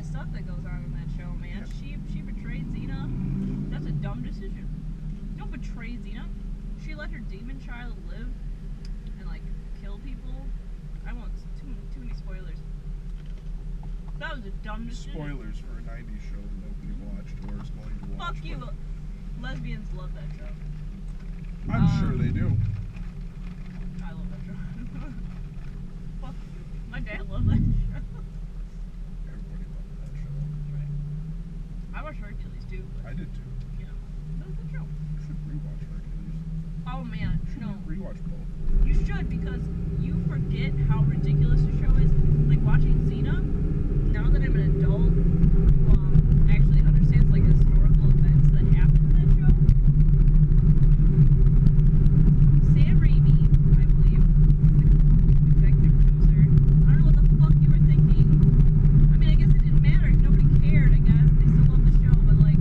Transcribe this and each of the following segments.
of stuff that goes on in that show, man. Yeah. She betrayed Xena. That's a dumb decision. Don't betray Xena. She let her demon child live and like kill people. I won't too many spoilers. That was a dumb decision. Spoilers for a 90s show that nobody watched or is going to watch. Fuck you. Lesbians love that show. I'm sure they do. I love that show. Fuck you. My dad loved that show. Everybody loved that show. That's right. I watched Hercules too. I did too. Yeah. That was a good show. You should rewatch Hercules. Oh man, You should no. rewatch both. You should, because you forget how ridiculous the show is. Like watching Xena, now that I'm an adult, actually understands like historical events that happened in that show. Sam Raimi, I believe, is the executive producer. I don't know what the fuck you were thinking. I mean, I guess it didn't matter. Nobody cared, I guess. They still love the show, but like,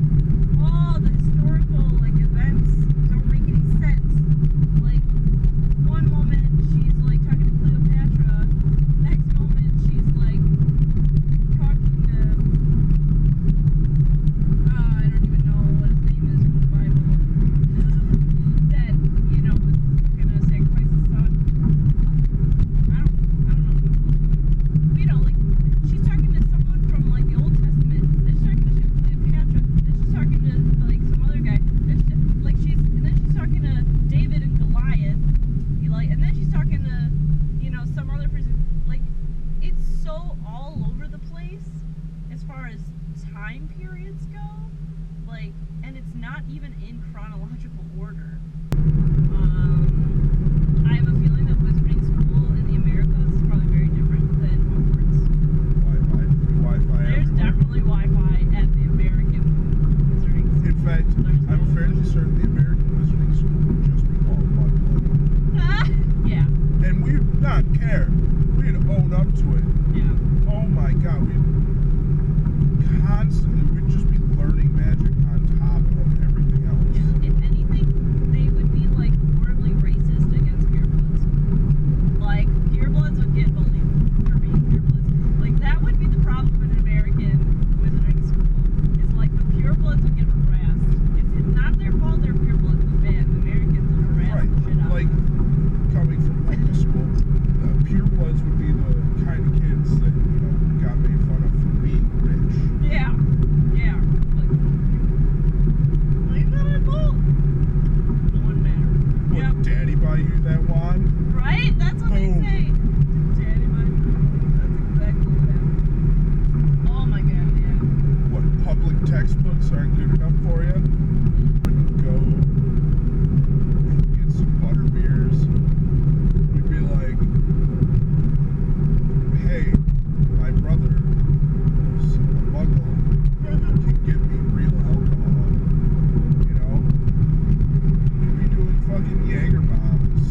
all the historical like events don't make any sense. Like, one moment she's like talking to Cleopatra, next moment she's like talking to I don't even know what his name is in the Bible that, you know, was gonna sacrifice his son. I don't know. You know, like, she's talking to someone from like the Old Testament, then she's talking to Cleopatra, then she's talking to like some other guy, and then she's talking to David and Goliath, and then she's talking to, you know, some other person. Like, it's so all over the place as far as time periods go, like, and it's not even in chronological order. I have a feeling that Wizarding School in the Americas is probably very different than Hogwarts. Wi-Fi. There's definitely Wi-Fi at the American Wizarding School. In fact, I'm fairly certain the American Wizarding School would just be called Mudblood. Yeah. And we'd not care. We'd own up to it. Yeah. Oh my god, we'd just be learning magic on top of everything else. If anything, they would be like horribly racist against purebloods. Like, purebloods would get bullied for being purebloods. Like, that would be the problem with an American Wizarding School. Is like the purebloods would get harassed. It's not their fault their purebloods was bad. The Americans would harass the shit out of Like, them. coming from public school, purebloods would be the kind of kids that, you know, got made fun of for being rich. Yeah. Yeah. Like not at all. No one matter. Would Yep. Daddy buy you that wand? Right? That's what they Boom. say. Daddy, that's exactly what happened. Oh my god, yeah. What, public textbooks aren't good enough for you? Wouldn't go get some butter beers. We'd be like, hey, my brother who's a muggle can give me real alcohol. You know? We'd be doing fucking Jaeger bombs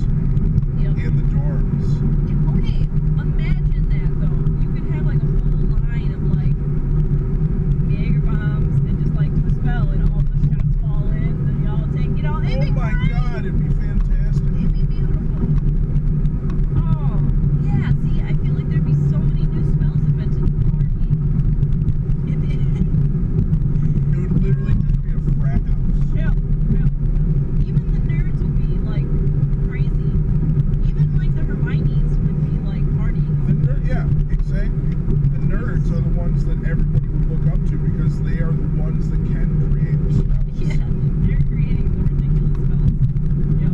Yep. in the dorms. Okay, imagine that though. You could have like a whole line of like Jaeger bombs and just like do a spell and all the shots fall in and y'all take, you know, it'd be Oh my great. god, it'd be fantastic. It'd be beautiful. Oh, yeah, see, I feel like there'd be so many new spells invented in the party. It would literally just be a frat house. Yeah. Even the nerds would be like crazy. Even like the Hermiones would be like partying. Yeah, exactly. The nerds are the ones that everybody would look up to because they are the ones that can create the spells. Yeah, they're creating the ridiculous spells. Yep.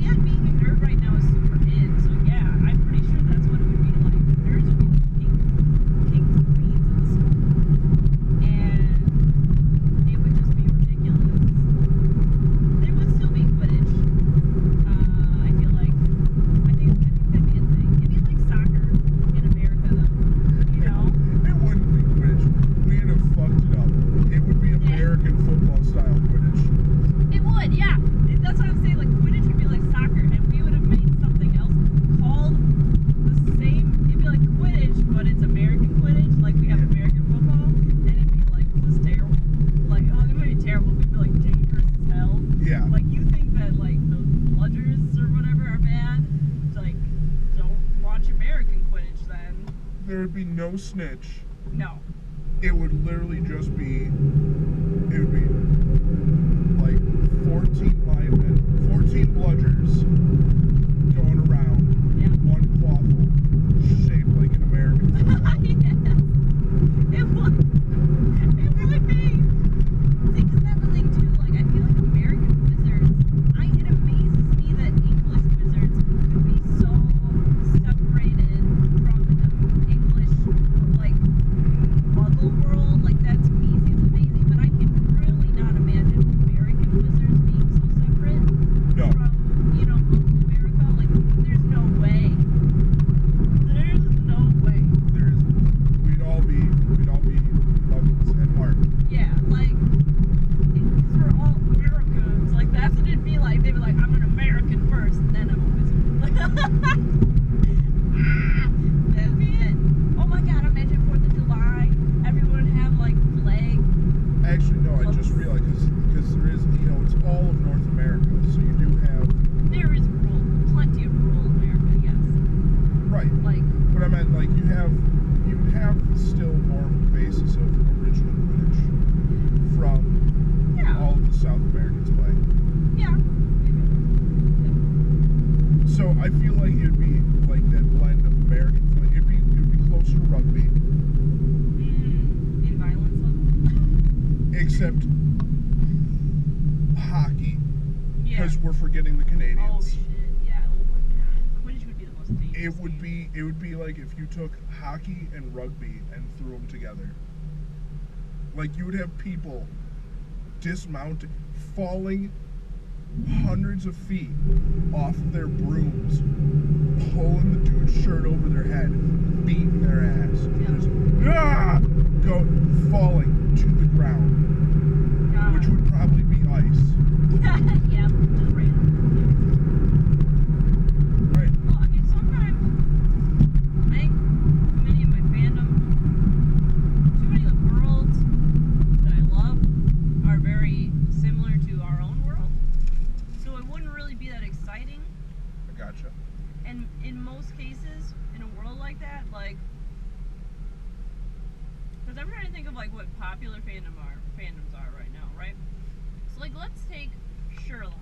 And being a nerd right now is super in, so yeah, I'm pretty sure that's what it would be like. The nerds would be the kings and queens of the school. And it would just be ridiculous. There would still be Quidditch. I feel like. I think that'd be a thing. It'd be like soccer in America though. You know? It wouldn't be Quidditch. We there would be no snitch. No. It would literally just be, it would be like 14 linemen, 14 bludgers going around, Yeah. one quaffle shaped like an American football. It would be. See, 'cause that's the thing too, like, I feel like American wizards, it amazes me that English wizards could be so separated from English, like, muggle world. Like, that to me seems amazing, but I can really not imagine American wizards being so separate No. from, you know, muggle America. Like, there's no way. There's no way. There is, we'd all be muggles at heart. Yeah, like, because we're all Americans. Like, that's what it'd be like. They'd be like, I'm an American first, then I'm a wizard. That'd be it. Oh my god, imagine 4th of July. Everyone would have, like, flag. Actually, no, I just realized, because there is, you know, it's all of North America, so you do have, There is plenty of rural America, yes. right, Like, but I meant, like, you have still more of a basis of original Quidditch from yeah. all of the South Americans play. Yeah. So I feel like it would be like that blend of American play. It would be closer to rugby, In violence level? except hockey, Yeah. because we're forgetting the Oh, Canadians. shit. Yeah. Oh, my god. Quidditch would be the most dangerous It would game. be like if you took hockey and rugby and threw them together. Like, you would have people dismounting, falling hundreds of feet off of their brooms, pulling the dude's shirt over their head, beating their ass, Yeah. just falling to the ground, God. which would probably be ice. Yeah, just random. Right. Well, I mean, sometimes I think many of my fandom, too many of the worlds that I love are very similar to our own world, so it wouldn't really be that exciting. I gotcha. And in most cases, in a world like that, like, because I'm trying to think of like what popular fandoms are right now, right? So like, let's take Sherlock,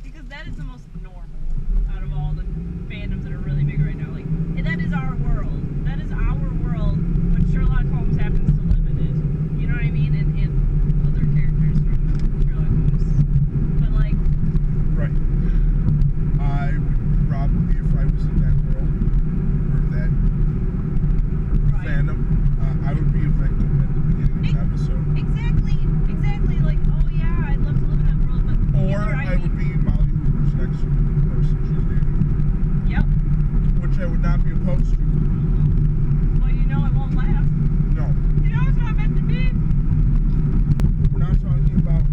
because that is the most normal out of all the fandoms that are really big right now. Like, that is our world. That is our world, but Sherlock Holmes happens to live in it. You know what I mean? And other characters from Sherlock Holmes. But like, Right. I would probably, if I was in that world or that right. fandom, I would be a victim at the beginning of the episode. Exactly. Like, oh yeah, I'd love to live in that world, but Or either I would be Molly Hoover's next person she's dating, Yep. which I would not be opposed to. Well, you know it won't last. No, You know it's not meant to be. we're not talking about,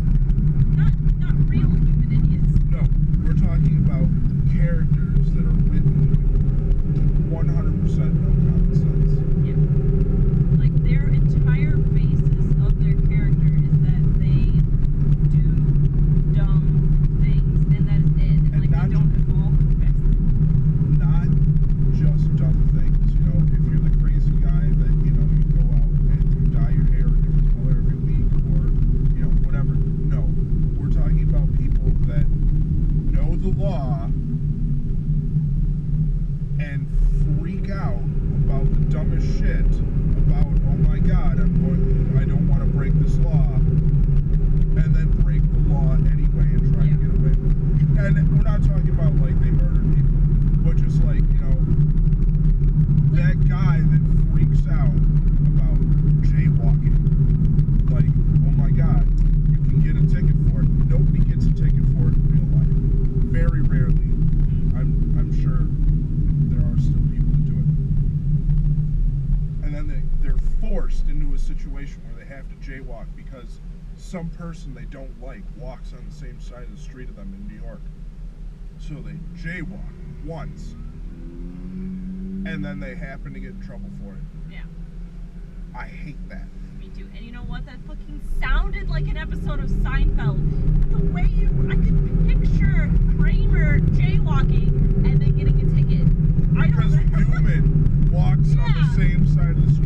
Not real human idiots. no, we're talking about characters that are written with 100% no common sense. Yeah. Like, their entire basis of their character is that they do dumb things, and that is it. And And like, not they don't evolve past that. Not just dumb things, you know, if you're the crazy guy that, you know, you go out and you dye your hair a different color every week or, you know, whatever. No, we're talking about people that know the law and freak out about the dumbest shit about, oh my god, I don't want to break this law, and then break the law anyway and try to Yeah. get away with it. And we're not talking about like they murdered people, but just like, you know, that guy that freaks out about jaywalking. Like, oh my god, you can get a ticket for it. Nobody gets a ticket for it in real life. Very rarely. I'm sure there are still people that do it. And then they're forced into a situation where they have to jaywalk because some person they don't like walks on the same side of the street of them in New York. So they jaywalk once, and then they happen to get in trouble for it. Yeah. I hate that. Me too. And you know what? That fucking sounded like an episode of Seinfeld. The way I could picture Kramer jaywalking and then getting a ticket. I Because don't know. Newman walks on the Yeah. same side of the street.